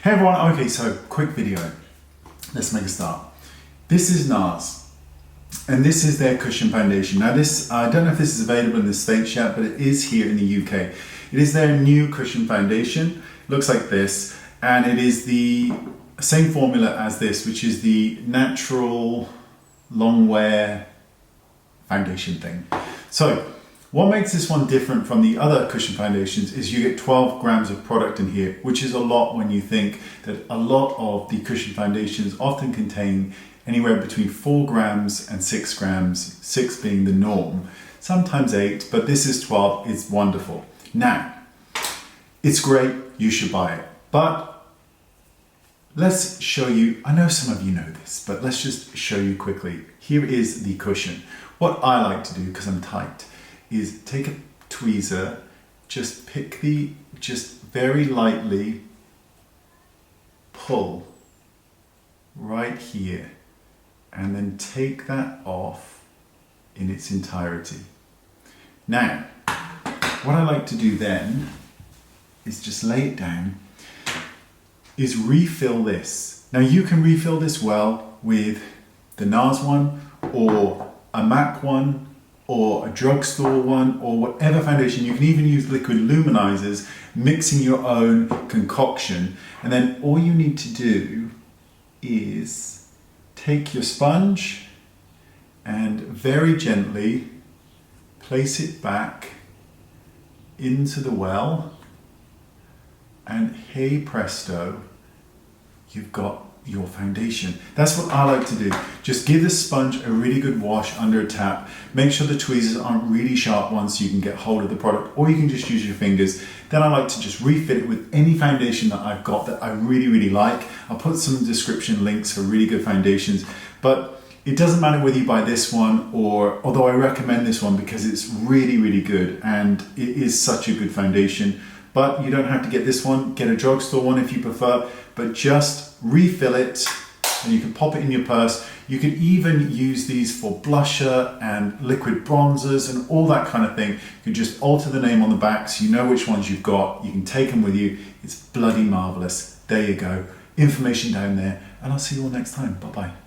Hey everyone, okay, so quick video. Let's make a start. This is NARS, and this is their cushion foundation. Now this, I don't know if this is available in the States yet, but it is here in the UK. It is their new cushion foundation. It looks like this, and it is the same formula as this, which is the natural Longwear foundation thing. So, what makes this one different from the other cushion foundations is you get 12 grams of product in here, which is a lot when you think that a lot of the cushion foundations often contain anywhere between 4 grams and 6 grams, 6 being the norm, sometimes 8, but this is 12, it's wonderful. Now, it's great, you should buy it, but let's show you, I know some of you know this, but let's just show you quickly. Here is the cushion. What I like to do, because I'm tight, is take a tweezer, just very lightly pull right here, and then take that off in its entirety. Now, what I like to do then is just lay it down, is refill this. Now you can refill this well with the NARS one, or a MAC one, or a drugstore one, or whatever foundation. You can even use liquid luminizers, mixing your own concoction. And then all you need to do is take your sponge and very gently place it back into the well, and hey presto, you've got your foundation. That's what I like to do. Just give the sponge a really good wash under a tap. Make sure the tweezers aren't really sharp ones so you can get hold of the product, or you can just use your fingers. Then I like to just refit it with any foundation that I've got that I really like. I'll put some description links for really good foundations, but it doesn't matter whether you buy this one or, although I recommend this one because it's really good and it is such a good foundation. But you don't have to get this one, get a drugstore one if you prefer, but just refill it and you can pop it in your purse. You can even use these for blusher and liquid bronzers and all that kind of thing. You can just alter the name on the back so you know which ones you've got. You can take them with you. It's bloody marvelous. There you go. Information down there, and I'll see you all next time. Bye-bye.